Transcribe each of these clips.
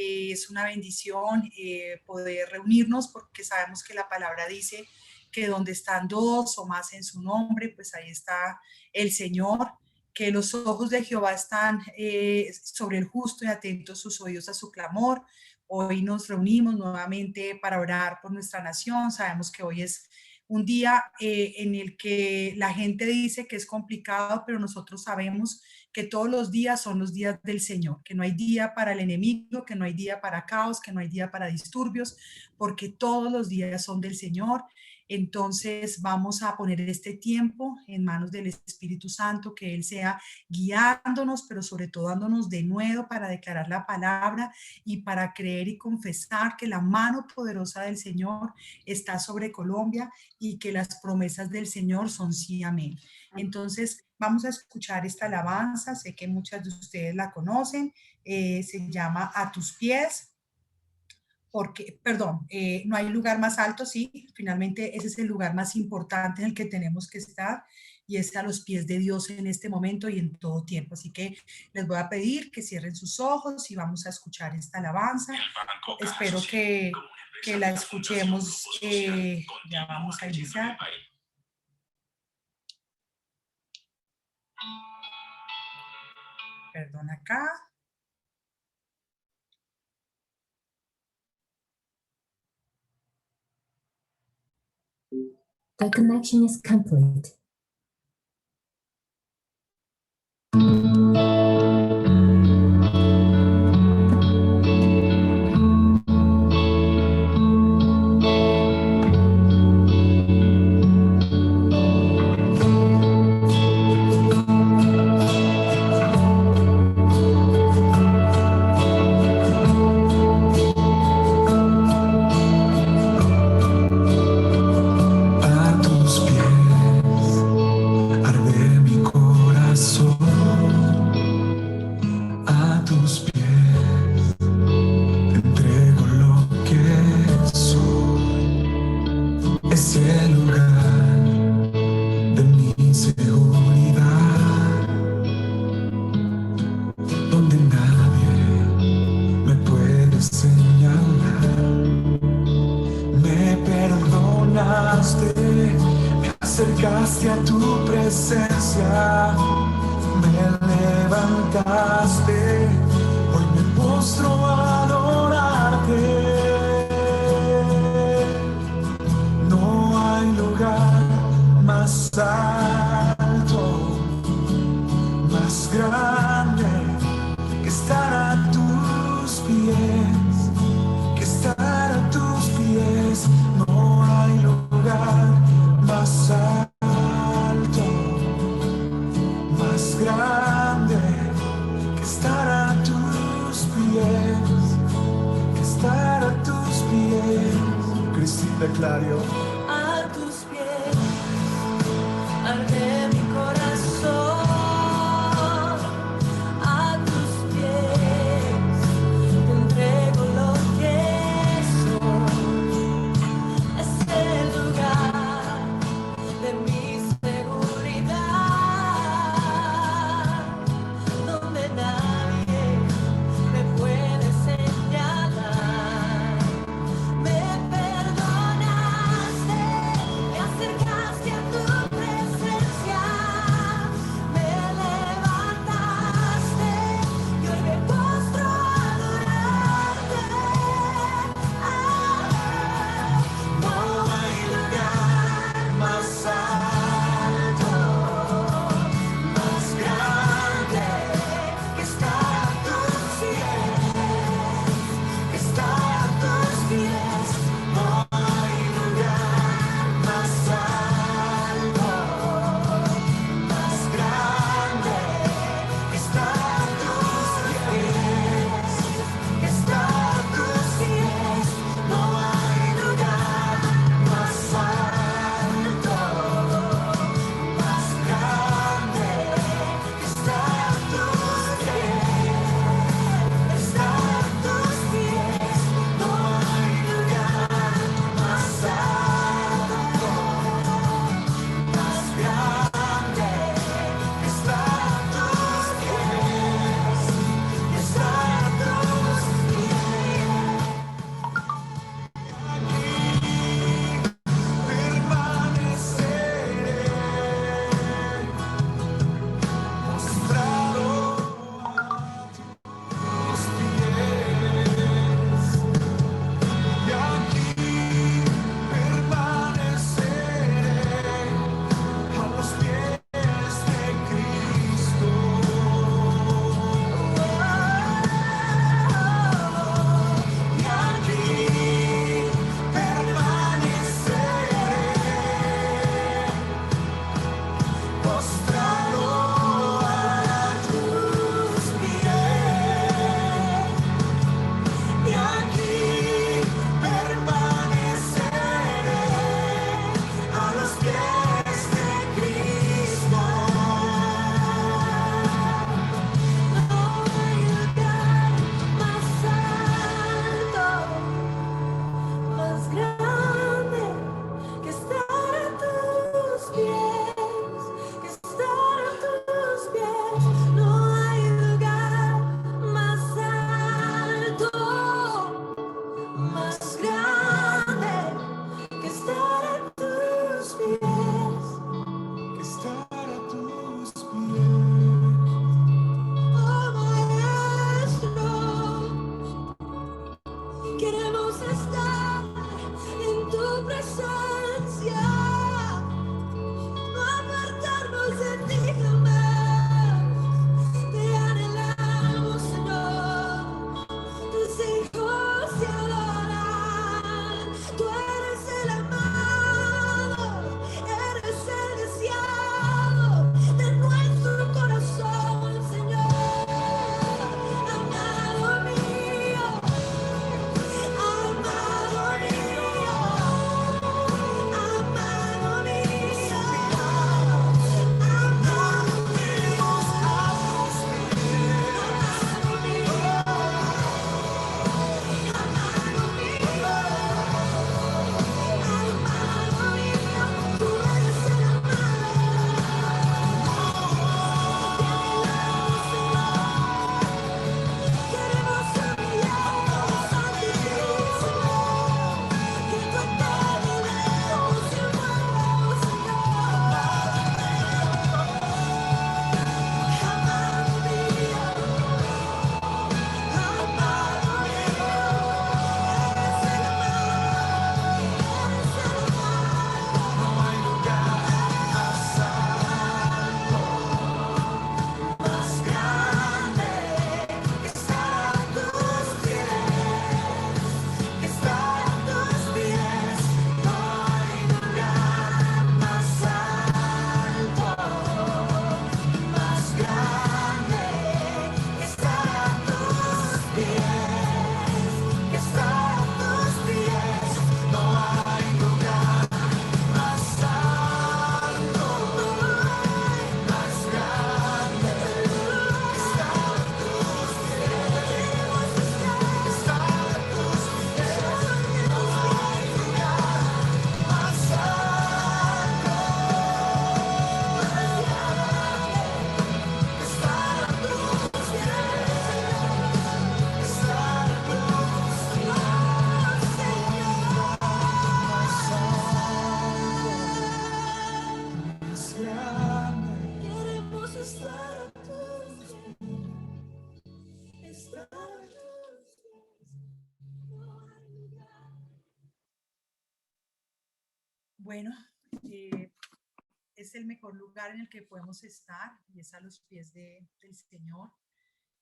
Es una bendición poder reunirnos porque sabemos que la palabra dice que donde están dos o más en su nombre, pues ahí está el Señor, que los ojos de Jehová están sobre el justo y atentos sus oídos a su clamor. Hoy nos reunimos nuevamente para orar por nuestra nación. Sabemos que hoy es un día en el que la gente dice que es complicado, pero nosotros sabemos que todos los días son los días del Señor, que no hay día para el enemigo, que no hay día para caos, que no hay día para disturbios, porque todos los días son del Señor. Entonces vamos a poner este tiempo en manos del Espíritu Santo, que Él sea guiándonos, pero sobre todo dándonos de nuevo para declarar la palabra y para creer y confesar que la mano poderosa del Señor está sobre Colombia y que las promesas del Señor son sí, amén. Entonces vamos a escuchar esta alabanza, sé que muchas de ustedes la conocen, se llama A tus pies. Porque, perdón, no hay lugar más alto, sí, finalmente ese es el lugar más importante en el que tenemos que estar y es a los pies de Dios en este momento y en todo tiempo. Así que les voy a pedir que cierren sus ojos y vamos a escuchar esta alabanza. Espero que la escuchemos, ya vamos a iniciar. Perdón acá. The connection is complete. Acercaste a tu presencia, me levantaste, hoy me postro a adorarte. No hay lugar más alto, más grande que estar a tus pies, que estar a tus pies. No hay lugar más alto, más grande que estar a tus pies, que estar a tus pies. Cristina Clario. A tus pies, arde mi corazón. A tus pies, te entrego lo que soy. Es el lugar de mi seguridad, donde nadie me puede señalar. Me perdonaste, Queremos estar en tu presencia, no apartarnos de ti jamás. Te anhelamos, Señor. Tus hijos te adoran. Tú eres el amado, eres el deseado de nuestro corazón, Señor. Amado mío, amado mío, amado mío, amado tú eres el queremos humillarnos ante ti, Señor, que contaminemos el fuego, Señor. Amado mío, amado mío, eres el amado, eres el amado. No hay lugar más alto, más grande que estar a tus pies, que estar a tus pies. No hay lugar más alto, más grande que estar a tus pies, que estar a tus pies. No hay lugar más alto, más grande que estar a tus pies, que estar a tus pies. No hay lugar más alto, que estar a tus pies, que estar a tus pies, Señor. Más grande. Queremos estar a tus pies, estar a tus pies. No hay lugar. Bueno, es el mejor lugar en el que podemos estar y es a los pies del Señor.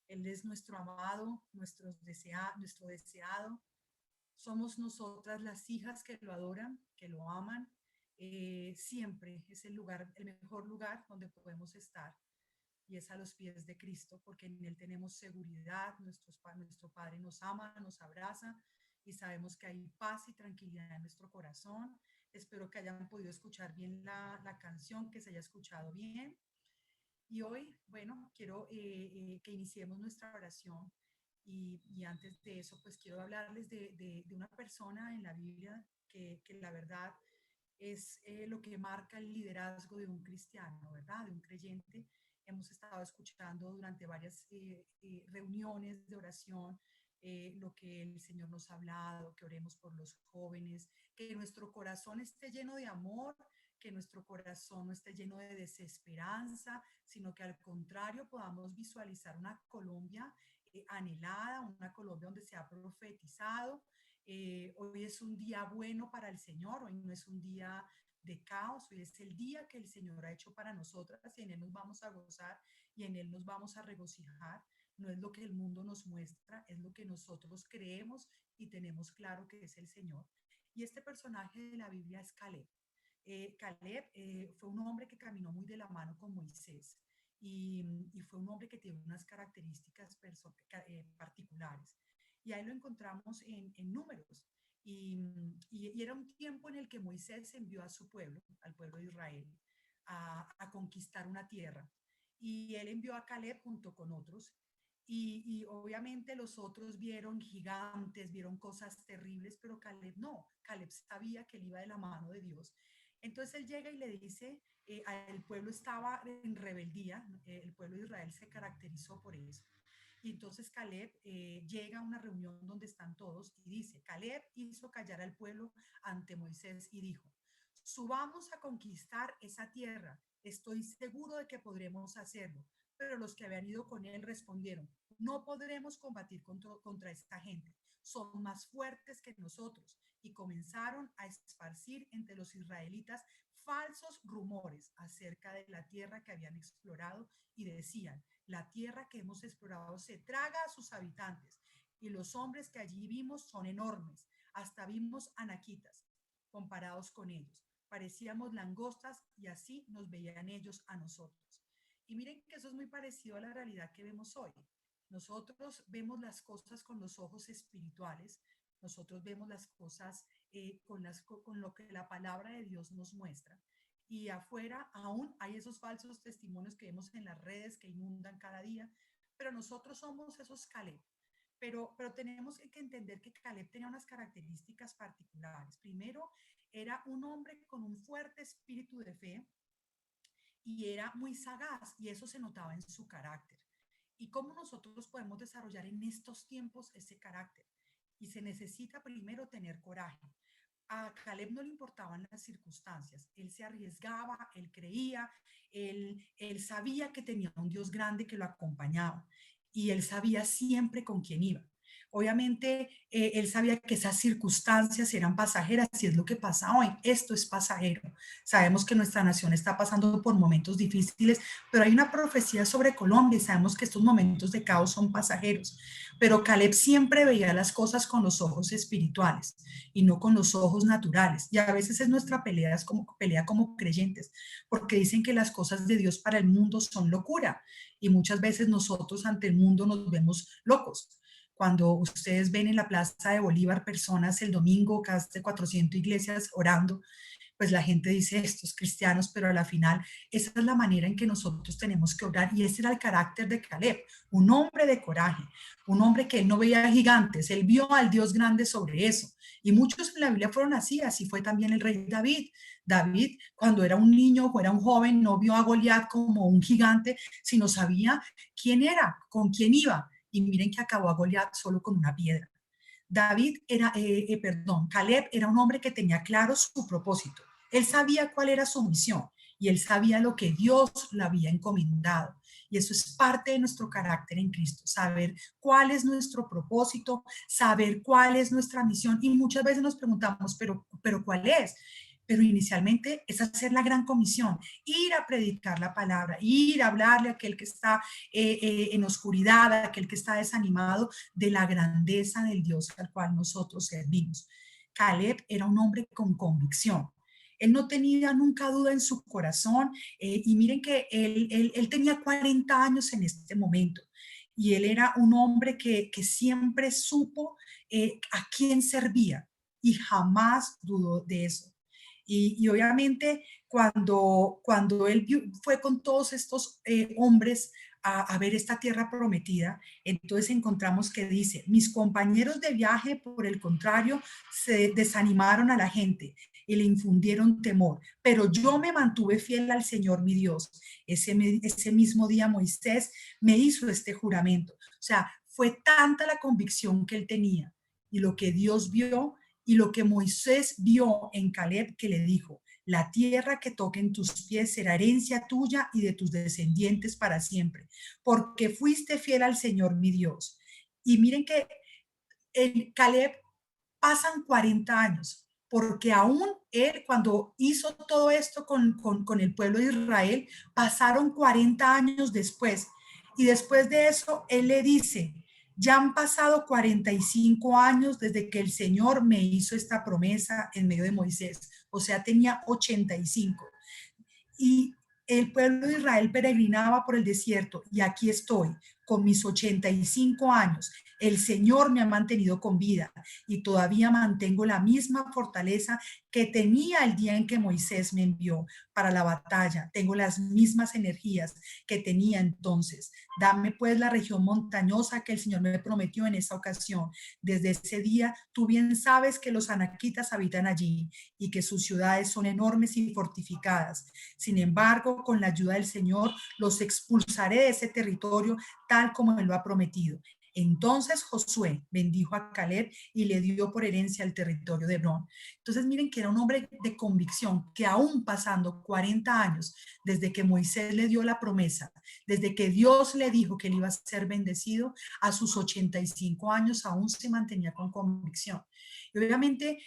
Él es nuestro amado, nuestro deseado. Somos nosotras las hijas que lo adoran, que lo aman. Siempre es el lugar, el mejor lugar donde podemos estar y es a los pies de Cristo, porque en Él tenemos seguridad, nuestro Padre nos ama, nos abraza y sabemos que hay paz y tranquilidad en nuestro corazón. Espero que hayan podido escuchar bien la canción, que se haya escuchado bien. Y hoy, bueno, quiero que iniciemos nuestra oración y antes de eso, pues quiero hablarles de una persona en la Biblia que la verdad es lo que marca el liderazgo de un cristiano, ¿verdad? De un creyente. Hemos estado escuchando durante varias reuniones de oración lo que el Señor nos ha hablado, que oremos por los jóvenes, que nuestro corazón esté lleno de amor, que nuestro corazón no esté lleno de desesperanza, sino que al contrario podamos visualizar una Colombia anhelada, una Colombia donde se ha profetizado. Hoy es un día bueno para el Señor, hoy no es un día de caos, hoy es el día que el Señor ha hecho para nosotras y en Él nos vamos a gozar y en Él nos vamos a regocijar. No es lo que el mundo nos muestra, es lo que nosotros creemos y tenemos claro que es el Señor. Y este personaje de la Biblia es Caleb. Caleb fue un hombre que caminó muy de la mano con Moisés y fue un hombre que tiene unas características particulares. Y ahí lo encontramos en Números. Y era un tiempo en el que Moisés envió a su pueblo, al pueblo de Israel, a conquistar una tierra. Y él envió a Caleb junto con otros. Y obviamente los otros vieron gigantes, vieron cosas terribles, pero Caleb no. Caleb sabía que él iba de la mano de Dios. Entonces él llega y le dice, el pueblo estaba en rebeldía, el pueblo de Israel se caracterizó por eso. Y entonces Caleb llega a una reunión donde están todos y dice, Caleb hizo callar al pueblo ante Moisés y dijo, subamos a conquistar esa tierra, estoy seguro de que podremos hacerlo. Pero los que habían ido con él respondieron, no podremos combatir contra esta gente. Son más fuertes que nosotros. Y comenzaron a esparcir entre los israelitas falsos rumores acerca de la tierra que habían explorado y decían, la tierra que hemos explorado se traga a sus habitantes y los hombres que allí vimos son enormes, hasta vimos anaquitas comparados con ellos. Parecíamos langostas y así nos veían ellos a nosotros. Y miren que eso es muy parecido a la realidad que vemos hoy. Nosotros vemos las cosas con los ojos espirituales, nosotros vemos las cosas con lo que la palabra de Dios nos muestra. Y afuera aún hay esos falsos testimonios que vemos en las redes que inundan cada día, pero nosotros somos esos Caleb. Pero tenemos que entender que Caleb tenía unas características particulares. Primero, era un hombre con un fuerte espíritu de fe y era muy sagaz, y eso se notaba en su carácter. ¿Y cómo nosotros podemos desarrollar en estos tiempos ese carácter? Y se necesita primero tener coraje. A Caleb no le importaban las circunstancias, él se arriesgaba, él creía, él sabía que tenía un Dios grande que lo acompañaba y él sabía siempre con quién iba. Obviamente, él sabía que esas circunstancias eran pasajeras y es lo que pasa hoy. Esto es pasajero. Sabemos que nuestra nación está pasando por momentos difíciles, pero hay una profecía sobre Colombia y sabemos que estos momentos de caos son pasajeros. Pero Caleb siempre veía las cosas con los ojos espirituales y no con los ojos naturales. Y a veces es nuestra pelea como creyentes, porque dicen que las cosas de Dios para el mundo son locura. Y muchas veces nosotros ante el mundo nos vemos locos. Cuando ustedes ven en la Plaza de Bolívar personas el domingo, casi 400 iglesias orando, pues la gente dice estos cristianos, pero a la final esa es la manera en que nosotros tenemos que orar y ese era el carácter de Caleb, un hombre de coraje, un hombre que él no veía gigantes, él vio al Dios grande sobre eso. Y muchos en la Biblia fueron así fue también el rey David. David, cuando era un niño o era un joven, no vio a Goliat como un gigante, sino sabía quién era, con quién iba. Y miren que acabó a Goliat solo con una piedra. Caleb era un hombre que tenía claro su propósito. Él sabía cuál era su misión y él sabía lo que Dios le había encomendado. Y eso es parte de nuestro carácter en Cristo, saber cuál es nuestro propósito, saber cuál es nuestra misión. Y muchas veces nos preguntamos, pero ¿cuál es? Pero inicialmente es hacer la gran comisión, ir a predicar la palabra, ir a hablarle a aquel que está en oscuridad, a aquel que está desanimado de la grandeza del Dios al cual nosotros servimos. Caleb era un hombre con convicción. Él no tenía nunca duda en su corazón y miren que él tenía 40 años en este momento y él era un hombre que siempre supo a quién servía y jamás dudó de eso. Y obviamente cuando él fue con todos estos hombres a ver esta tierra prometida, entonces encontramos que dice, mis compañeros de viaje, por el contrario, se desanimaron a la gente y le infundieron temor, pero yo me mantuve fiel al Señor mi Dios. Ese mismo día Moisés me hizo este juramento. O sea, fue tanta la convicción que él tenía y lo que Dios vio y lo que Moisés vio en Caleb, que le dijo, la tierra que toquen tus pies será herencia tuya y de tus descendientes para siempre, porque fuiste fiel al Señor mi Dios. Y miren que en Caleb pasan 40 años, porque aún él cuando hizo todo esto con el pueblo de Israel, pasaron 40 años después. Y después de eso, él le dice, ya han pasado 45 años desde que el Señor me hizo esta promesa en medio de Moisés. O sea, tenía 85. Y el pueblo de Israel peregrinaba por el desierto y aquí estoy con mis 85 años. El Señor me ha mantenido con vida y todavía mantengo la misma fortaleza que tenía el día en que Moisés me envió para la batalla. Tengo las mismas energías que tenía entonces. Dame pues la región montañosa que el Señor me prometió en esa ocasión. Desde ese día, tú bien sabes que los anaquitas habitan allí y que sus ciudades son enormes y fortificadas. Sin embargo, con la ayuda del Señor, los expulsaré de ese territorio tal como Él lo ha prometido. Entonces Josué bendijo a Caleb y le dio por herencia el territorio de Hebrón. Entonces miren que era un hombre de convicción, que aún pasando 40 años desde que Moisés le dio la promesa, desde que Dios le dijo que él iba a ser bendecido, a sus 85 años aún se mantenía con convicción. Y obviamente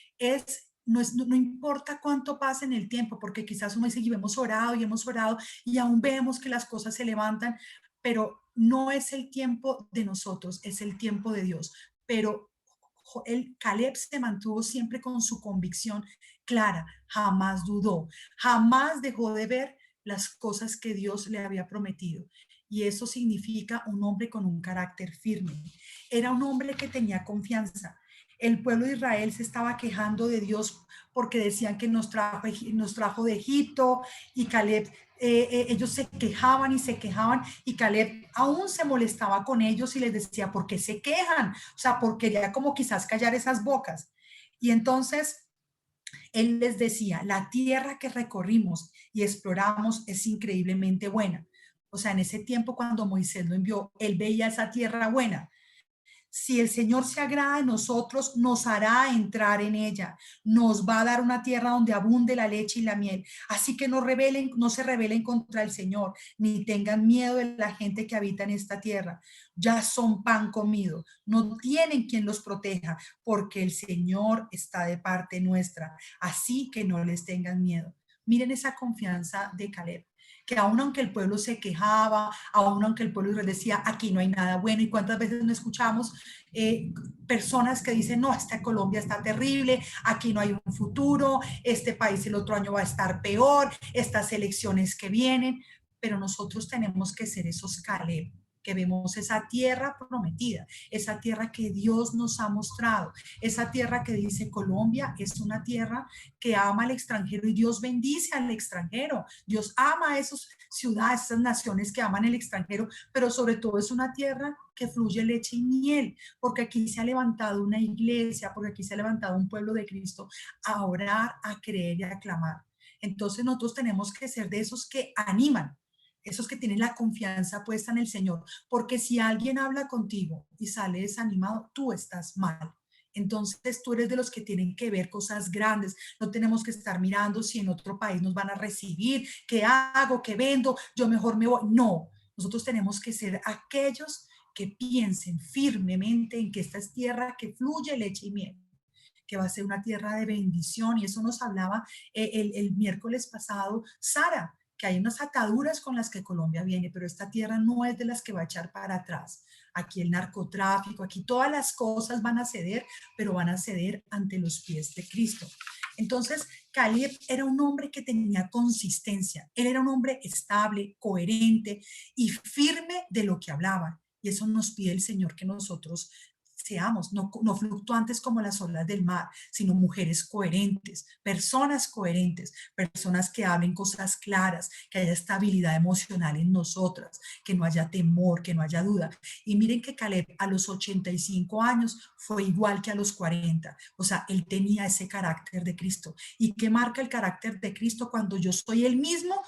no importa cuánto pase en el tiempo, porque quizás uno dice, y hemos orado y aún vemos que las cosas se levantan, pero no es el tiempo de nosotros, es el tiempo de Dios. Pero Caleb se mantuvo siempre con su convicción clara, jamás dudó, jamás dejó de ver las cosas que Dios le había prometido. Y eso significa un hombre con un carácter firme. Era un hombre que tenía confianza. El pueblo de Israel se estaba quejando de Dios porque decían que nos trajo de Egipto, y Caleb, ellos se quejaban y se quejaban, y Caleb aún se molestaba con ellos y les decía, ¿por qué se quejan? O sea, porque quería como quizás callar esas bocas. Y entonces él les decía, la tierra que recorrimos y exploramos es increíblemente buena. O sea, en ese tiempo cuando Moisés lo envió, él veía esa tierra buena. Si el Señor se agrada de nosotros, nos hará entrar en ella. Nos va a dar una tierra donde abunde la leche y la miel. Así que no se rebelen contra el Señor, ni tengan miedo de la gente que habita en esta tierra. Ya son pan comido. No tienen quien los proteja, porque el Señor está de parte nuestra. Así que no les tengan miedo. Miren esa confianza de Caleb, que aun aunque el pueblo se quejaba, aun aunque el pueblo decía, aquí no hay nada bueno, y cuántas veces no escuchamos personas que dicen, no, esta Colombia está terrible, aquí no hay un futuro, este país el otro año va a estar peor, estas elecciones que vienen, pero nosotros tenemos que ser esos Caleb, que vemos esa tierra prometida, esa tierra que Dios nos ha mostrado, esa tierra que dice Colombia es una tierra que ama al extranjero y Dios bendice al extranjero. Dios ama a esas ciudades, esas naciones que aman el extranjero, pero sobre todo es una tierra que fluye leche y miel, porque aquí se ha levantado una iglesia, porque aquí se ha levantado un pueblo de Cristo a orar, a creer y a clamar. Entonces nosotros tenemos que ser de esos que animan, esos que tienen la confianza puesta en el Señor, porque si alguien habla contigo y sale desanimado, tú estás mal. Entonces tú eres de los que tienen que ver cosas grandes. No tenemos que estar mirando si en otro país nos van a recibir, qué hago, qué vendo, yo mejor me voy. No, nosotros tenemos que ser aquellos que piensen firmemente en que esta es tierra que fluye leche y miel, que va a ser una tierra de bendición. Y eso nos hablaba el miércoles pasado Sara, que hay unas ataduras con las que Colombia viene, pero esta tierra no es de las que va a echar para atrás. Aquí el narcotráfico, aquí todas las cosas van a ceder, pero van a ceder ante los pies de Cristo. Entonces, Caleb era un hombre que tenía consistencia. Él era un hombre estable, coherente y firme de lo que hablaba. Y eso nos pide el Señor, que nosotros seamos, no fluctuantes como las olas del mar, sino mujeres coherentes, personas que hablen cosas claras, que haya estabilidad emocional en nosotras, que no haya temor, que no haya duda. Y miren que Caleb a los 85 años fue igual que a los 40, o sea, él tenía ese carácter de Cristo. ¿Y qué marca el carácter de Cristo? Cuando yo soy el mismo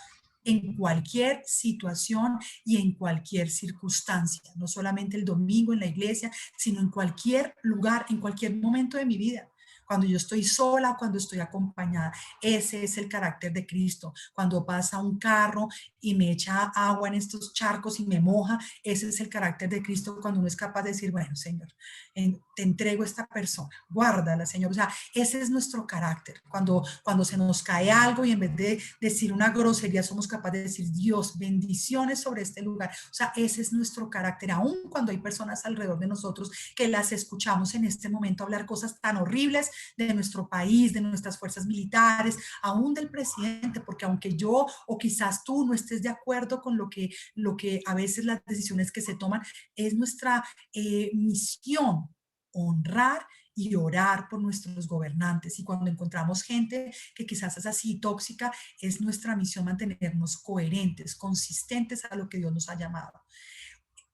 en cualquier situación y en cualquier circunstancia, no solamente el domingo en la iglesia, sino en cualquier lugar, en cualquier momento de mi vida. Cuando yo estoy sola, cuando estoy acompañada, ese es el carácter de Cristo. Cuando pasa un carro y me echa agua en estos charcos y me moja, ese es el carácter de Cristo, cuando uno es capaz de decir, bueno, Señor, te entrego a esta persona, guárdala, Señor. O sea, ese es nuestro carácter. Cuando se nos cae algo y en vez de decir una grosería, somos capaces de decir, Dios, bendiciones sobre este lugar. O sea, ese es nuestro carácter, aun cuando hay personas alrededor de nosotros que las escuchamos en este momento hablar cosas tan horribles de nuestro país, de nuestras fuerzas militares, aún del presidente, porque aunque yo o quizás tú no estés de acuerdo con lo que a veces las decisiones que se toman, es nuestra misión honrar y orar por nuestros gobernantes. Y cuando encontramos gente que quizás es así tóxica, es nuestra misión mantenernos coherentes, consistentes a lo que Dios nos ha llamado.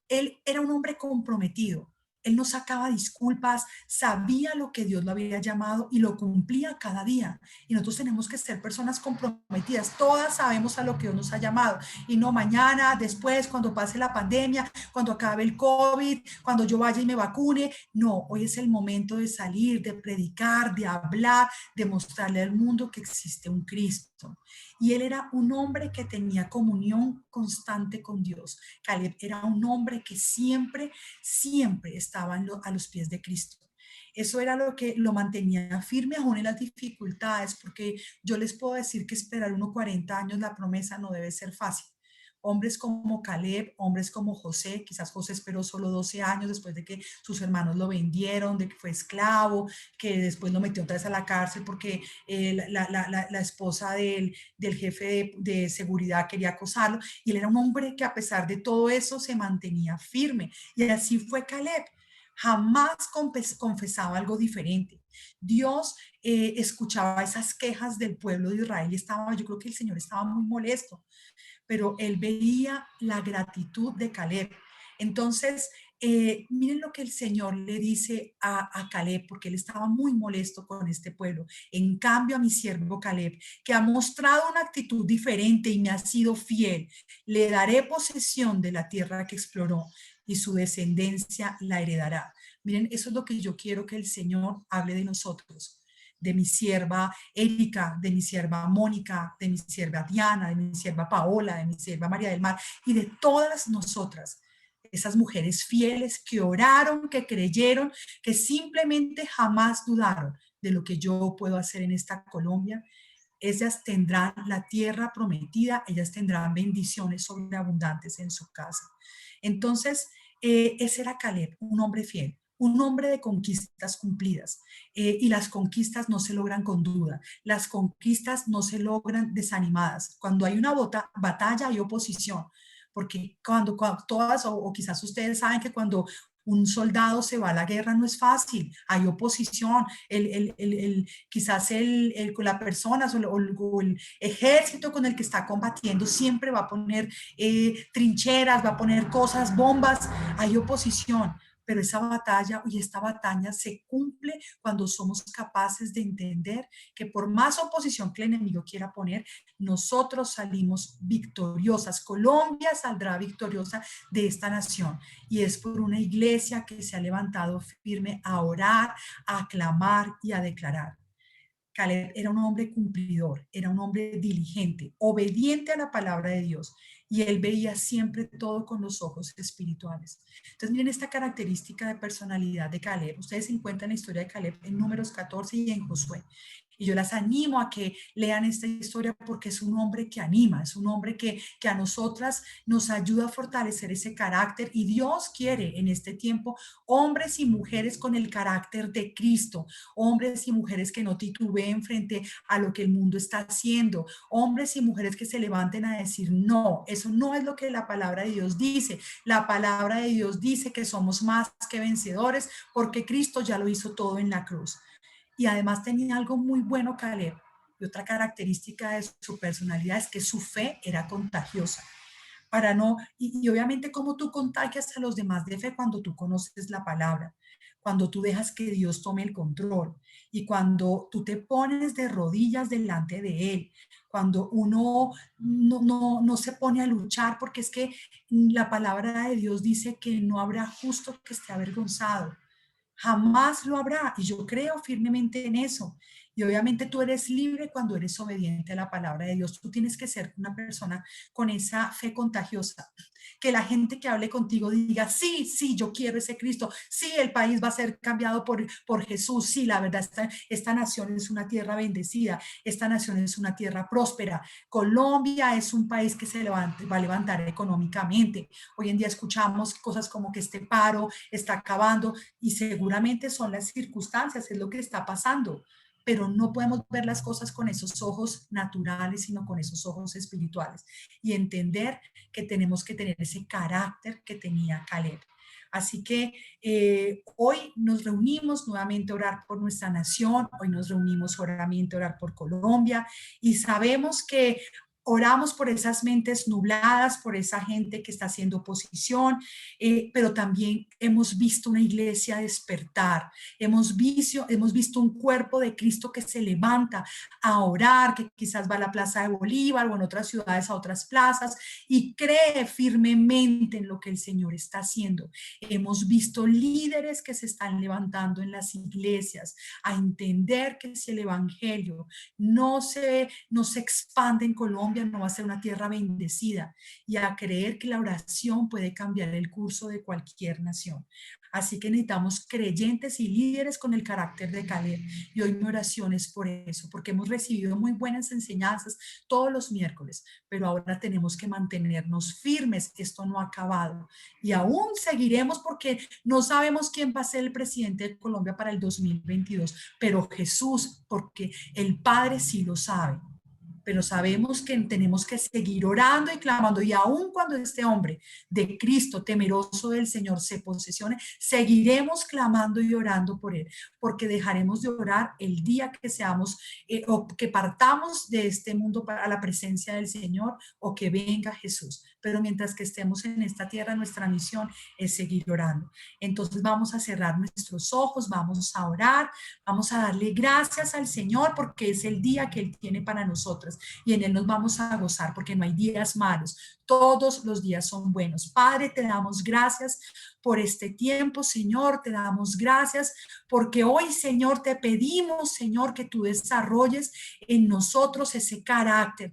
Él era un hombre comprometido. Él no sacaba disculpas, sabía lo que Dios lo había llamado y lo cumplía cada día. Y nosotros tenemos que ser personas comprometidas. Todas sabemos a lo que Dios nos ha llamado. Y no mañana, después, cuando pase la pandemia, cuando acabe el COVID, cuando yo vaya y me vacune. No, hoy es el momento de salir, de predicar, de hablar, de mostrarle al mundo que existe un Cristo. Y él era un hombre que tenía comunión constante con Dios. Caleb era un hombre que siempre, siempre estaba a los pies de Cristo. Eso era lo que lo mantenía firme aún en las dificultades, porque yo les puedo decir que esperar unos 40 años la promesa no debe ser fácil. Hombres como Caleb, hombres como José, quizás José esperó solo 12 años después de que sus hermanos lo vendieron, de que fue esclavo, que después lo metió otra vez a la cárcel porque la esposa del jefe de seguridad quería acosarlo. Y él era un hombre que a pesar de todo eso se mantenía firme. Y así fue Caleb. Jamás confesaba algo diferente. Dios escuchaba esas quejas del pueblo de Israel y estaba, yo creo que el Señor estaba muy molesto, pero él veía la gratitud de Caleb. Entonces, miren lo que el Señor le dice a Caleb, porque él estaba muy molesto con este pueblo. En cambio, a mi siervo Caleb, que ha mostrado una actitud diferente y me ha sido fiel, le daré posesión de la tierra que exploró y su descendencia la heredará. Miren, eso es lo que yo quiero que el Señor hable de nosotros, de mi sierva Erika, de mi sierva Mónica, de mi sierva Diana, de mi sierva Paola, de mi sierva María del Mar y de todas nosotras, esas mujeres fieles que oraron, que creyeron, que simplemente jamás dudaron de lo que yo puedo hacer en esta Colombia. Ellas tendrán la tierra prometida, ellas tendrán bendiciones sobreabundantes en su casa. Entonces, ese era Caleb, un hombre fiel, un hombre de conquistas cumplidas. Y las conquistas no se logran con duda, las conquistas no se logran desanimadas. Cuando hay una batalla hay oposición, porque cuando todas, o quizás ustedes saben que cuando un soldado se va a la guerra no es fácil, hay oposición, quizás la persona o el ejército con el que está combatiendo siempre va a poner trincheras, va a poner cosas, bombas, hay oposición. Pero esa batalla y esta batalla se cumple cuando somos capaces de entender que por más oposición que el enemigo quiera poner, nosotros salimos victoriosas. Colombia saldrá victoriosa de esta nación y es por una iglesia que se ha levantado firme a orar, a clamar y a declarar. Caleb era un hombre cumplidor, era un hombre diligente, obediente a la palabra de Dios y él veía siempre todo con los ojos espirituales. Entonces miren esta característica de personalidad de Caleb. Ustedes encuentran la historia de Caleb en Números 14 y en Josué. Y yo las animo a que lean esta historia porque es un hombre que anima, es un hombre que a nosotras nos ayuda a fortalecer ese carácter y Dios quiere en este tiempo hombres y mujeres con el carácter de Cristo, hombres y mujeres que no titubeen frente a lo que el mundo está haciendo, hombres y mujeres que se levanten a decir no, eso no es lo que la palabra de Dios dice. La palabra de Dios dice que somos más que vencedores porque Cristo ya lo hizo todo en la cruz. Y además tenía algo muy bueno Caleb, y otra característica de su personalidad es que su fe era contagiosa. Para no, y obviamente cómo tú contagias a los demás de fe cuando tú conoces la palabra, cuando tú dejas que Dios tome el control y cuando tú te pones de rodillas delante de Él, cuando uno no se pone a luchar, porque es que la palabra de Dios dice que no habrá justo que esté avergonzado. Jamás lo habrá y yo creo firmemente en eso. Y obviamente tú eres libre cuando eres obediente a la palabra de Dios. Tú tienes que ser una persona con esa fe contagiosa. Que la gente que hable contigo diga, sí, sí, yo quiero ese Cristo. Sí, el país va a ser cambiado por Jesús. Sí, la verdad, esta nación es una tierra bendecida. Esta nación es una tierra próspera. Colombia es un país que va a levantar económicamente. Hoy en día escuchamos cosas como que este paro está acabando y seguramente son las circunstancias, es lo que está pasando, pero no podemos ver las cosas con esos ojos naturales, sino con esos ojos espirituales y entender que tenemos que tener ese carácter que tenía Caleb. Así que hoy nos reunimos nuevamente a orar por nuestra nación, hoy nos reunimos nuevamente a orar por Colombia y sabemos que oramos por esas mentes nubladas, por esa gente que está haciendo oposición, pero también hemos visto una iglesia despertar, hemos visto un cuerpo de Cristo que se levanta a orar, que quizás va a la Plaza de Bolívar o en otras ciudades a otras plazas y cree firmemente en lo que el Señor está haciendo. Hemos visto líderes que se están levantando en las iglesias a entender que si el evangelio no se expande en Colombia, no va a ser una tierra bendecida, y a creer que la oración puede cambiar el curso de cualquier nación. Así que necesitamos creyentes y líderes con el carácter de Caleb. Y hoy mi oración es por eso, porque hemos recibido muy buenas enseñanzas todos los miércoles, pero ahora tenemos que mantenernos firmes. Esto no ha acabado y aún seguiremos porque no sabemos quién va a ser el presidente de Colombia para el 2022, pero Jesús, porque el Padre sí lo sabe. Pero sabemos que tenemos que seguir orando y clamando, y aun cuando este hombre de Cristo, temeroso del Señor, se posesione, seguiremos clamando y orando por él, porque dejaremos de orar el día que seamos o que partamos de este mundo para la presencia del Señor o que venga Jesús. Pero mientras que estemos en esta tierra, nuestra misión es seguir orando. Entonces vamos a cerrar nuestros ojos, vamos a orar, vamos a darle gracias al Señor porque es el día que Él tiene para nosotros y en Él nos vamos a gozar porque no hay días malos, todos los días son buenos. Padre, te damos gracias por este tiempo, Señor, te damos gracias porque hoy, Señor, te pedimos, Señor, que tú desarrolles en nosotros ese carácter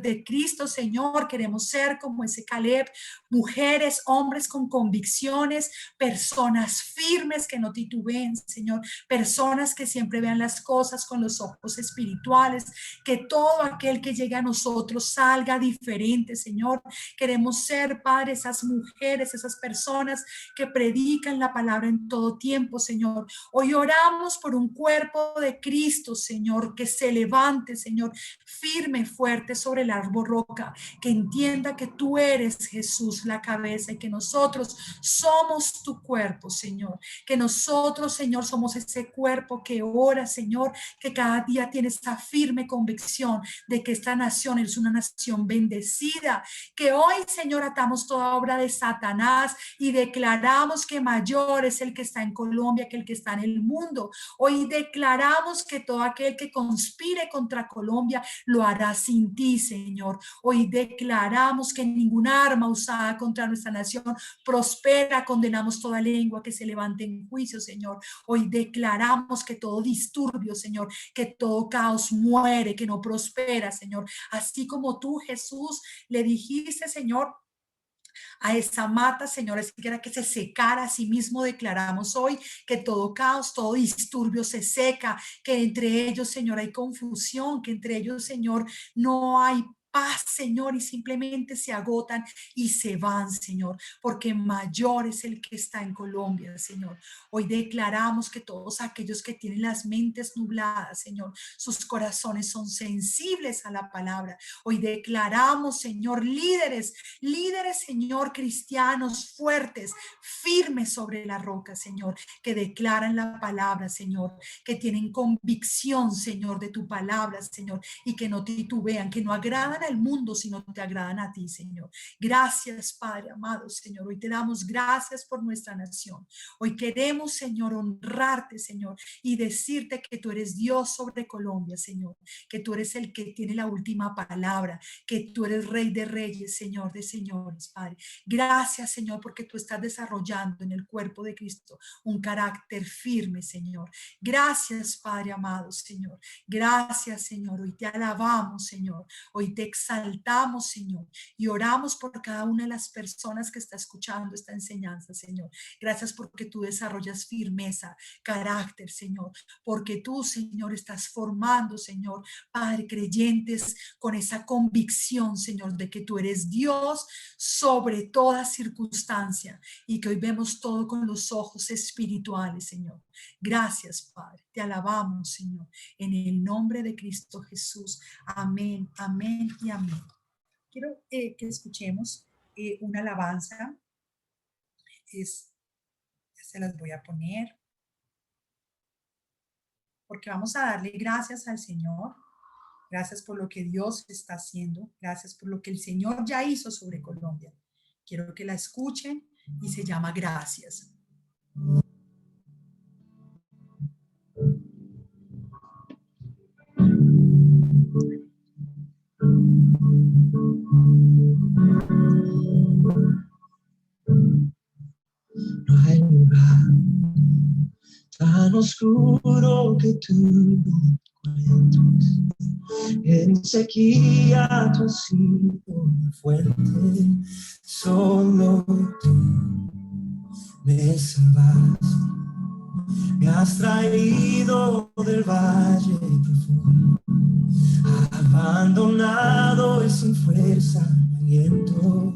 de Cristo, Señor. Queremos ser como ese Caleb, mujeres, hombres con convicciones, personas firmes que no titubeen, Señor, personas que siempre vean las cosas con los ojos espirituales, que todo aquel que llegue a nosotros salga diferente, Señor. Queremos ser, Padre, esas mujeres, esas personas que predican la palabra en todo tiempo, Señor. Hoy oramos por un cuerpo de Cristo, Señor, que se levante, Señor, firme, fuerte sobre el árbol roca, que entienda que tú eres Jesús, la cabeza, y que nosotros somos tu cuerpo, Señor. Que nosotros, Señor, somos ese cuerpo que ora, Señor, que cada día tiene esta firme convicción de que esta nación es una nación bendecida, que hoy, Señor, atamos toda obra de Satanás y declaramos que mayor es el que está en Colombia que el que está en el mundo. Hoy declaramos que todo aquel que conspire contra Colombia lo hará sin ti, Señor. Hoy declaramos que ninguna arma usada contra nuestra nación prospera. Condenamos toda lengua que se levante en juicio, Señor. Hoy declaramos que todo disturbio, Señor, que todo caos muere, que no prospera, Señor. Así como tú, Jesús, le dijiste, Señor, a esa mata, Señor, es que era que se secara. A sí mismo declaramos hoy que todo caos, todo disturbio se seca, que entre ellos, Señor, hay confusión, que entre ellos, Señor, no hay paz, Señor, y simplemente se agotan y se van, Señor, porque mayor es el que está en Colombia, Señor. Hoy declaramos que todos aquellos que tienen las mentes nubladas, Señor, sus corazones son sensibles a la palabra. Hoy declaramos, Señor, líderes, Señor, cristianos fuertes, firmes sobre la roca, Señor, que declaran la palabra, Señor, que tienen convicción, Señor, de tu palabra, Señor, y que no titubean, que no agradan al mundo, sino te agradan a ti, Señor. Gracias, Padre amado, Señor. Hoy te damos gracias por nuestra nación. Hoy queremos, Señor, honrarte, Señor, y decirte que tú eres Dios sobre Colombia, Señor, que tú eres el que tiene la última palabra, que tú eres Rey de Reyes, Señor de Señores, Padre. Gracias, Señor, porque tú estás desarrollando en el cuerpo de Cristo un carácter firme, Señor. Gracias, Padre amado, Señor. Gracias, Señor. Hoy te alabamos, Señor. Hoy te exaltamos, Señor. Y oramos por cada una de las personas que está escuchando esta enseñanza, Señor. Gracias porque tú desarrollas firmeza, carácter, Señor. Porque tú, Señor, estás formando, Señor, Padre, creyentes con esa convicción, Señor, de que tú eres Dios sobre toda circunstancia y que hoy vemos todo con los ojos espirituales, Señor. Gracias, Padre. Te alabamos, Señor, en el nombre de Cristo Jesús. Amén, amén y amén. Quiero que escuchemos una alabanza. Se las voy a poner porque vamos a darle gracias al Señor. Gracias por lo que Dios está haciendo. Gracias por lo que el Señor ya hizo sobre Colombia. Quiero que la escuchen y se llama Gracias. No hay lugar tan oscuro que tú no encuentres. En sequía tú has sido una fuente. Solo tú me salvaste. Me has traído del valle profundo, abandonado y sin fuerza ni aliento,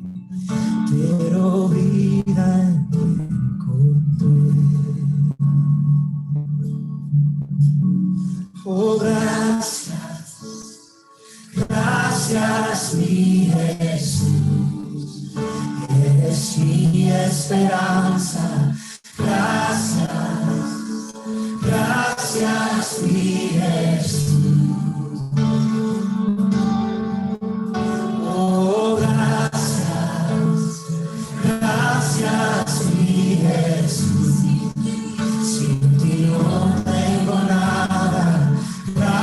pero vida en ti encontré. Oh, gracias, gracias mi Jesús, eres mi esperanza. Gracias, gracias mi Jesús. Oh, gracias, gracias mi Jesús. Sin ti no tengo nada. Gracias.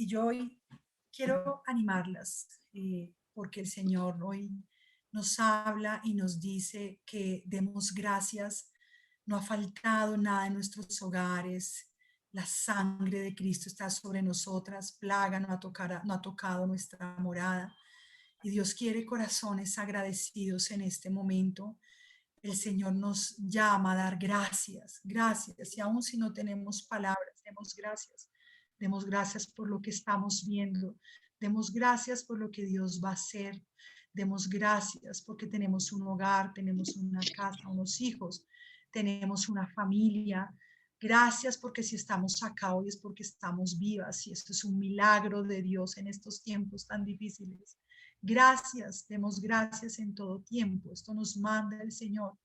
Y yo hoy quiero animarlas porque el Señor hoy nos habla y nos dice que demos gracias. No ha faltado nada en nuestros hogares. La sangre de Cristo está sobre nosotras. Plaga no ha tocado nuestra morada. Y Dios quiere corazones agradecidos en este momento. El Señor nos llama a dar gracias, gracias. Y aun si no tenemos palabras, demos gracias. Demos gracias por lo que estamos viendo. Demos gracias por lo que Dios va a hacer. Demos gracias porque tenemos un hogar, tenemos una casa, unos hijos, tenemos una familia. Gracias porque si estamos acá hoy es porque estamos vivas y esto es un milagro de Dios en estos tiempos tan difíciles. Gracias, demos gracias en todo tiempo. Esto nos manda el Señor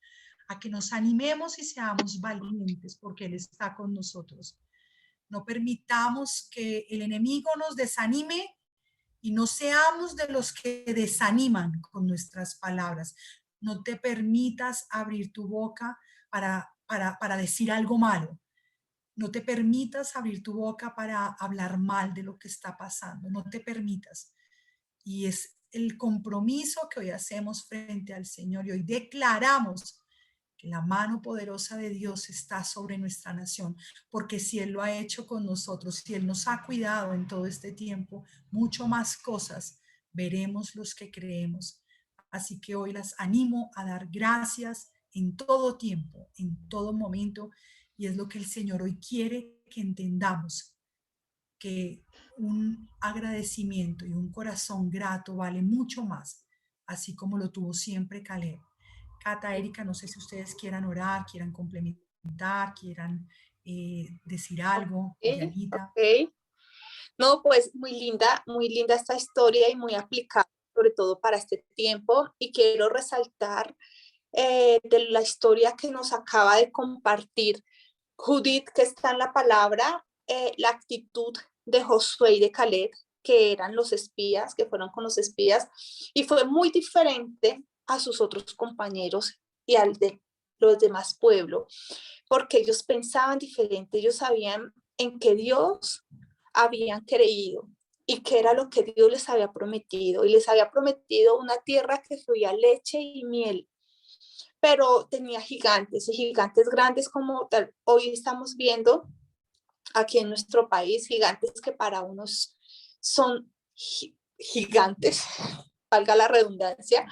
a que nos animemos y seamos valientes porque Él está con nosotros. No permitamos que el enemigo nos desanime y no seamos de los que desaniman con nuestras palabras. No te permitas abrir tu boca para decir algo malo. No te permitas abrir tu boca para hablar mal de lo que está pasando. No te permitas. Y es el compromiso que hoy hacemos frente al Señor y hoy declaramos que la mano poderosa de Dios está sobre nuestra nación, porque si Él lo ha hecho con nosotros, si Él nos ha cuidado en todo este tiempo, mucho más cosas veremos los que creemos. Así que hoy las animo a dar gracias en todo tiempo, en todo momento, y es lo que el Señor hoy quiere que entendamos, que un agradecimiento y un corazón grato vale mucho más, así como lo tuvo siempre Caleb. Cata, Erika, no sé si ustedes quieran orar, quieran complementar, quieran decir algo. Ok, Dianita. ok. No, pues muy linda esta historia y muy aplicada, sobre todo para este tiempo. Y quiero resaltar de la historia que nos acaba de compartir Judith, que está en la palabra, la actitud de Josué y de Caleb, que eran los espías, que fueron con los espías, y fue muy diferente a sus otros compañeros y al de los demás pueblos, porque ellos pensaban diferente, ellos sabían en que Dios habían creído y que era lo que Dios les había prometido, y les había prometido una tierra que fluía leche y miel, pero tenía gigantes y gigantes grandes como tal, hoy estamos viendo aquí en nuestro país, gigantes que para unos son gigantes, valga la redundancia,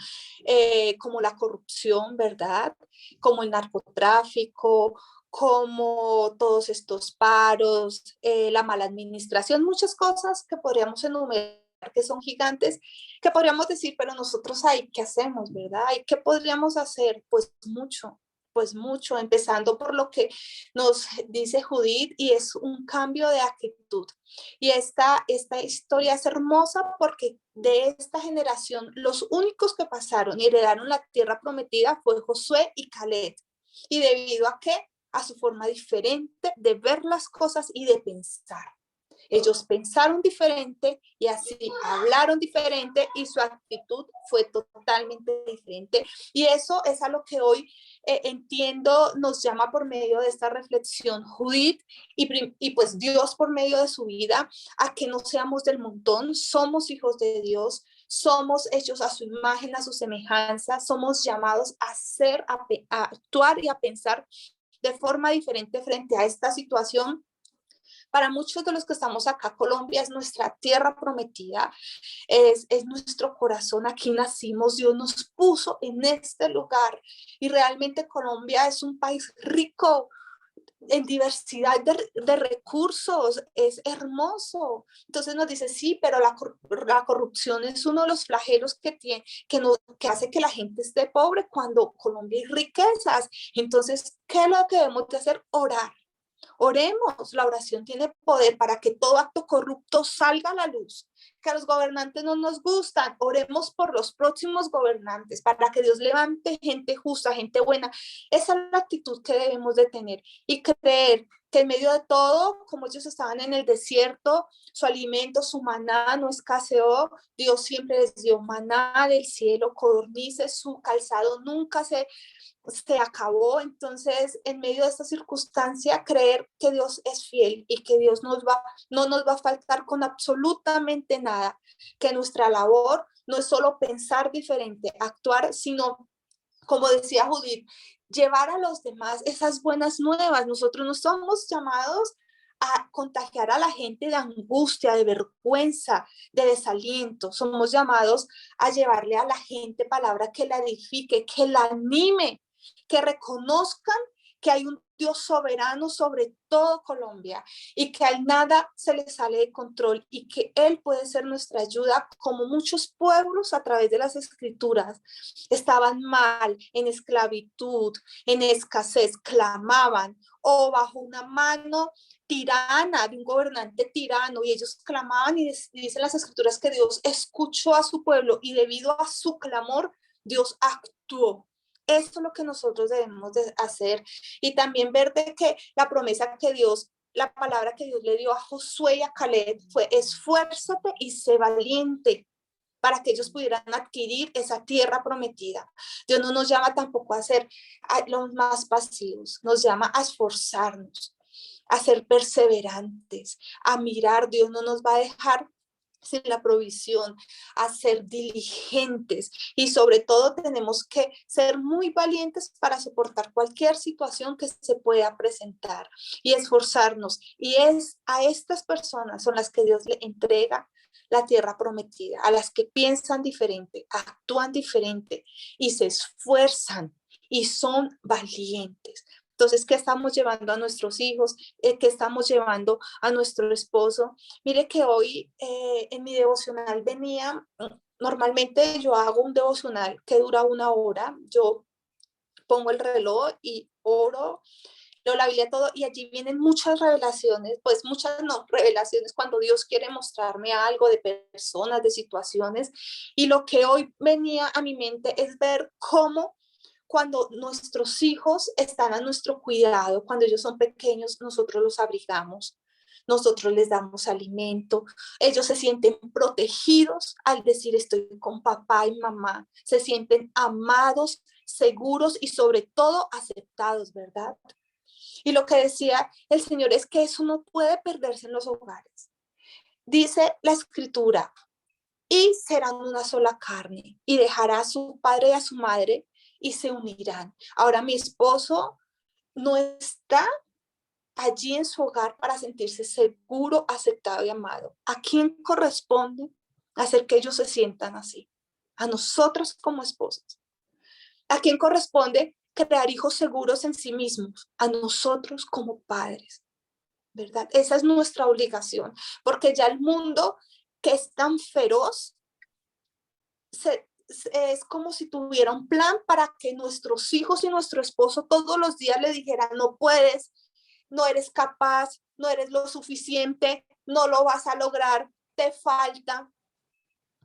como la corrupción, ¿verdad? Como el narcotráfico, como todos estos paros, la mala administración, muchas cosas que podríamos enumerar que son gigantes, que podríamos decir, pero nosotros ahí, ¿qué hacemos, verdad? ¿Y qué podríamos hacer? Pues mucho, empezando por lo que nos dice Judith, y es un cambio de actitud. Y esta historia es hermosa porque de esta generación, los únicos que pasaron y heredaron la tierra prometida fue Josué y Caleb. ¿Y debido a qué? A su forma diferente de ver las cosas y de pensar. Ellos pensaron diferente y así hablaron diferente y su actitud fue totalmente diferente. Y eso es a lo que hoy entiendo nos llama por medio de esta reflexión Judith y pues Dios por medio de su vida a que no seamos del montón, somos hijos de Dios, somos hechos a su imagen, a su semejanza, somos llamados a ser, a actuar y a pensar de forma diferente frente a esta situación. Para muchos de los que estamos acá, Colombia es nuestra tierra prometida, es nuestro corazón, aquí nacimos, Dios nos puso en este lugar y realmente Colombia es un país rico en diversidad de recursos, es hermoso. Entonces nos dice, sí, pero la corrupción es uno de los flagelos que hace que la gente esté pobre cuando Colombia hay riquezas. Entonces, ¿qué es lo que debemos de hacer? Orar. Oremos, la oración tiene poder para que todo acto corrupto salga a la luz que a los gobernantes no nos gustan. Oremos por los próximos gobernantes, para que Dios levante gente justa, gente buena. Esa es la actitud que debemos de tener y creer que en medio de todo, como ellos estaban en el desierto, su alimento, su maná no escaseó, Dios siempre les dio maná del cielo, codornices, su calzado nunca se acabó. Entonces, en medio de esta circunstancia, creer que Dios es fiel y que Dios no nos va a faltar con absolutamente nada, que nuestra labor no es solo pensar diferente, actuar, sino, como decía Judith, llevar a los demás esas buenas nuevas. Nosotros no somos llamados a contagiar a la gente de angustia, de vergüenza, de desaliento. Somos llamados a llevarle a la gente palabra que la edifique, que la anime, que reconozcan que hay un Dios soberano sobre todo Colombia y que al nada se le sale de control y que Él puede ser nuestra ayuda, como muchos pueblos a través de las escrituras estaban mal, en esclavitud, en escasez, clamaban o bajo una mano tirana de un gobernante tirano, y ellos clamaban y dicen las escrituras que Dios escuchó a su pueblo y debido a su clamor Dios actuó. Esto es lo que nosotros debemos de hacer, y también ver de que la promesa que Dios, la palabra que Dios le dio a Josué y a Caleb fue: esfuérzate y sé valiente, para que ellos pudieran adquirir esa tierra prometida. Dios no nos llama tampoco a ser los más pasivos, nos llama a esforzarnos, a ser perseverantes, a mirar. Dios no nos va a dejar sin la provisión, a ser diligentes, y sobre todo tenemos que ser muy valientes para soportar cualquier situación que se pueda presentar y esforzarnos. Y es a estas personas son las que Dios le entrega la tierra prometida, a las que piensan diferente, actúan diferente y se esfuerzan y son valientes. Entonces, ¿qué estamos llevando a nuestros hijos? ¿Qué estamos llevando a nuestro esposo? Mire que hoy en mi devocional venía, normalmente yo hago un devocional que dura 1 hora, yo pongo el reloj y oro, leo la Biblia, todo, y allí vienen muchas revelaciones, pues muchas no, revelaciones cuando Dios quiere mostrarme algo de personas, de situaciones, y lo que hoy venía a mi mente es ver cómo cuando nuestros hijos están a nuestro cuidado, cuando ellos son pequeños, nosotros los abrigamos, nosotros les damos alimento, ellos se sienten protegidos al decir estoy con papá y mamá, se sienten amados, seguros y sobre todo aceptados, ¿verdad? Y lo que decía el Señor es que eso no puede perderse en los hogares. Dice la Escritura: y serán una sola carne, y dejará a su padre y a su madre, y se unirán. Ahora mi esposo no está allí en su hogar para sentirse seguro, aceptado y amado. ¿A quién corresponde hacer que ellos se sientan así? A nosotros como esposas. ¿A quién corresponde crear hijos seguros en sí mismos? A nosotros como padres, ¿verdad? Esa es nuestra obligación, porque ya el mundo, que es tan feroz, es como si tuviera un plan para que nuestros hijos y nuestro esposo todos los días le dijeran: no puedes, no eres capaz, no eres lo suficiente, no lo vas a lograr, te falta,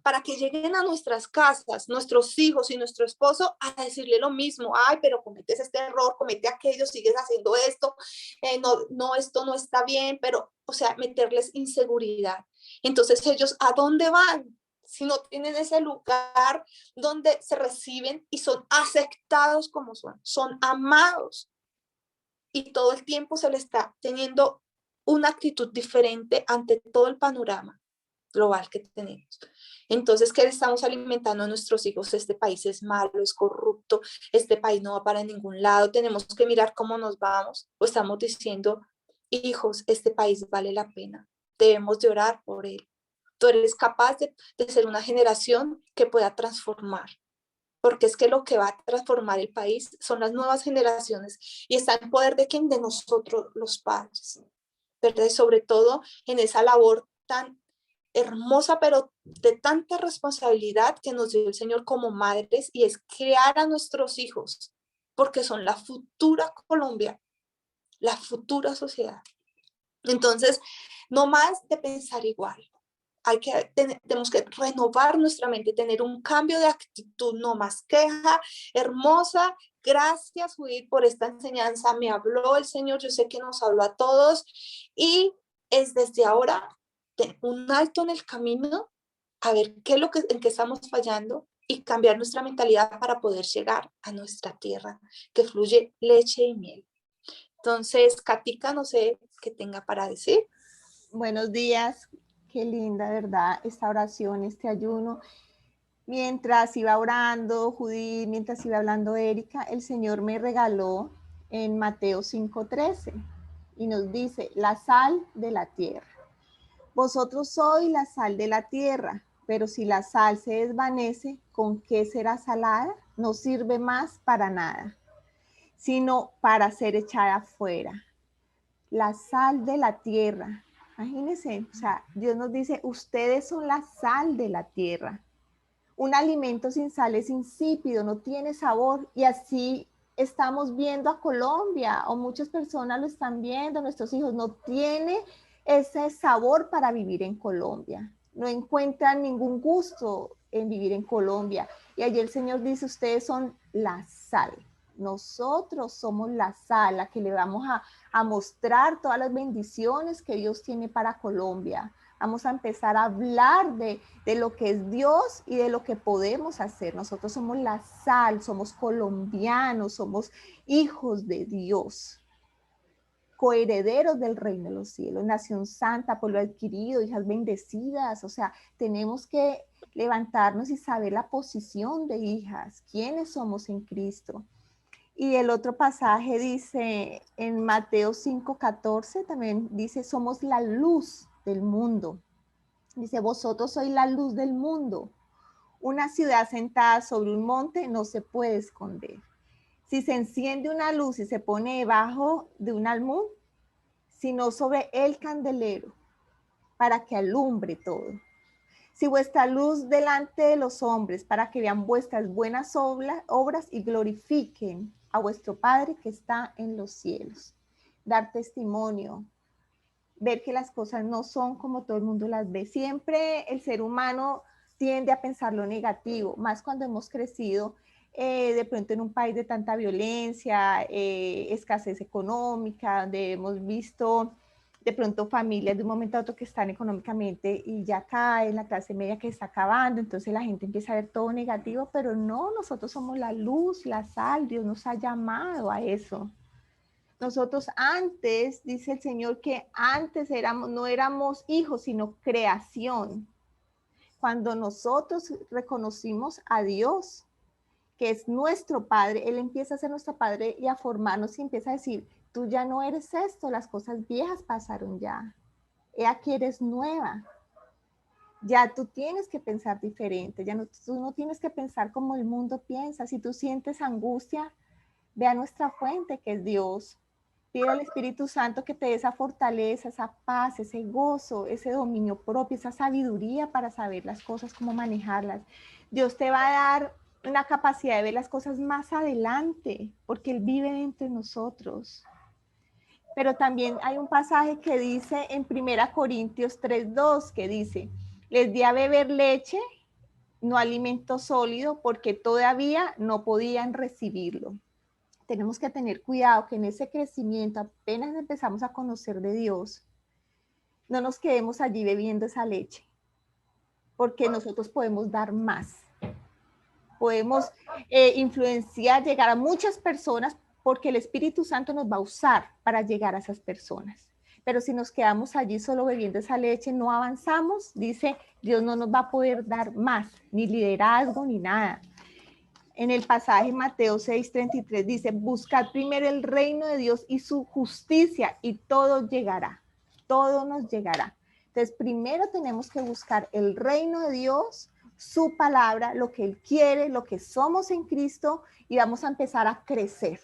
para que lleguen a nuestras casas, nuestros hijos y nuestro esposo, a decirle lo mismo: ay, pero cometes este error, comete aquello, sigues haciendo esto, no, esto no está bien, pero, o sea, meterles inseguridad. Entonces ellos, ¿a dónde van? Si no tienen ese lugar donde se reciben y son aceptados como son amados, y todo el tiempo se les está teniendo una actitud diferente ante todo el panorama global que tenemos. Entonces, ¿qué estamos alimentando a nuestros hijos? Este país es malo, es corrupto, este país no va para ningún lado, tenemos que mirar cómo nos vamos, o estamos diciendo: hijos, este país vale la pena, debemos de orar por él. Tú eres capaz de ser una generación que pueda transformar, porque es que lo que va a transformar el país son las nuevas generaciones, y está en poder de quién, de nosotros los padres, ¿verdad? Y sobre todo en esa labor tan hermosa, pero de tanta responsabilidad que nos dio el Señor como madres, y es crear a nuestros hijos, porque son la futura Colombia, la futura sociedad. Entonces, no más de pensar igual, tenemos que renovar nuestra mente, tener un cambio de actitud, no más queja. Hermosa, gracias Judith por esta enseñanza, me habló el Señor, yo sé que nos habló a todos y es desde ahora un alto en el camino, a ver en qué estamos fallando y cambiar nuestra mentalidad para poder llegar a nuestra tierra, que fluye leche y miel. Entonces, Katica, no sé qué tenga para decir. Buenos días, qué linda, ¿verdad? Esta oración, este ayuno. Mientras iba orando Judith, mientras iba hablando Erika, el Señor me regaló en Mateo 5:13 y nos dice, la sal de la tierra. Vosotros sois la sal de la tierra, pero si la sal se desvanece, ¿con qué será salada? No sirve más para nada, sino para ser echada fuera. La sal de la tierra. Imagínense, o sea, Dios nos dice, ustedes son la sal de la tierra. Un alimento sin sal es insípido, no tiene sabor, y así estamos viendo a Colombia, o muchas personas lo están viendo, nuestros hijos no tienen ese sabor para vivir en Colombia, no encuentran ningún gusto en vivir en Colombia. Y allí el Señor dice, ustedes son la sal. Nosotros somos la sal, la que le vamos a mostrar todas las bendiciones que Dios tiene para Colombia. Vamos a empezar a hablar de lo que es Dios y de lo que podemos hacer. Nosotros somos la sal, somos colombianos, somos hijos de Dios, coherederos del reino de los cielos, nación santa, pueblo adquirido, hijas bendecidas. O sea, tenemos que levantarnos y saber la posición de hijas, quiénes somos en Cristo. Y el otro pasaje dice en Mateo 5:14, también dice, somos la luz del mundo. Dice, vosotros sois la luz del mundo. Una ciudad sentada sobre un monte no se puede esconder. Si se enciende una luz y se pone debajo de un almud, sino sobre el candelero, para que alumbre todo. Si vuestra luz delante de los hombres, para que vean vuestras buenas obras y glorifiquen a vuestro Padre que está en los cielos. Dar testimonio, ver que las cosas no son como todo el mundo las ve. Siempre el ser humano tiende a pensar lo negativo, más cuando hemos crecido de pronto en un país de tanta violencia, escasez económica, donde hemos visto de pronto familias de un momento a otro que están económicamente y ya caen, la clase media que está acabando, entonces la gente empieza a ver todo negativo, pero no, nosotros somos la luz, la sal, Dios nos ha llamado a eso. Nosotros antes, dice el Señor, que antes no éramos hijos, sino creación. Cuando nosotros reconocimos a Dios, que es nuestro Padre, Él empieza a ser nuestro Padre y a formarnos y empieza a decir, tú ya no eres esto, las cosas viejas pasaron ya. Aquí eres nueva. Ya tú tienes que pensar diferente, tú no tienes que pensar como el mundo piensa. Si tú sientes angustia, ve a nuestra fuente que es Dios. Pide al Espíritu Santo que te dé esa fortaleza, esa paz, ese gozo, ese dominio propio, esa sabiduría para saber las cosas, cómo manejarlas. Dios te va a dar una capacidad de ver las cosas más adelante, porque Él vive dentro de nosotros. Pero también hay un pasaje que dice en 1 Corintios 3:2, que dice, les di a beber leche, no alimento sólido, porque todavía no podían recibirlo. Tenemos que tener cuidado que en ese crecimiento, apenas empezamos a conocer de Dios, no nos quedemos allí bebiendo esa leche, porque nosotros podemos dar más. Podemos influenciar, llegar a muchas personas, porque el Espíritu Santo nos va a usar para llegar a esas personas. Pero si nos quedamos allí solo bebiendo esa leche, no avanzamos, dice, Dios no nos va a poder dar más, ni liderazgo, ni nada. En el pasaje Mateo 6:33 dice, buscad primero el reino de Dios y su justicia y todo llegará, todo nos llegará. Entonces primero tenemos que buscar el reino de Dios, su palabra, lo que Él quiere, lo que somos en Cristo, y vamos a empezar a crecer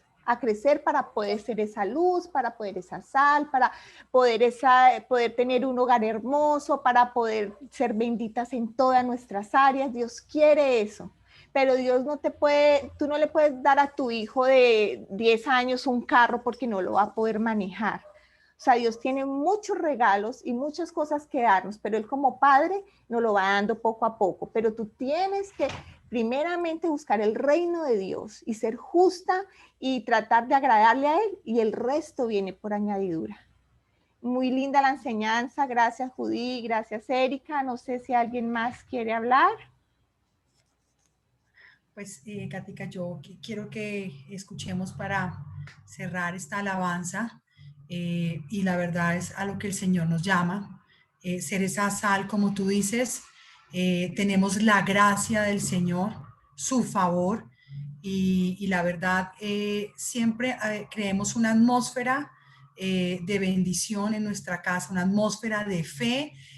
para poder ser esa luz, para poder esa sal, para poder tener un hogar hermoso, para poder ser benditas en todas nuestras áreas. Dios quiere eso. Pero Dios tú no le puedes dar a tu hijo de 10 años un carro porque no lo va a poder manejar. O O sea, Dios tiene muchos regalos y muchas cosas que darnos, pero Él como Padre nos lo va dando poco a poco. Pero tú tienes que primeramente buscar el reino de Dios y ser justa y tratar de agradarle a Él, y el resto viene por añadidura. Muy linda la enseñanza. Gracias, Judy. Gracias, Erika. No sé si alguien más quiere hablar. Pues, Katica, yo quiero que escuchemos para cerrar esta alabanza, y la verdad es a lo que el Señor nos llama, ser esa sal, como tú dices. Tenemos la gracia del Señor, su favor, y la verdad, siempre creemos una atmósfera de bendición en nuestra casa, una atmósfera de fe,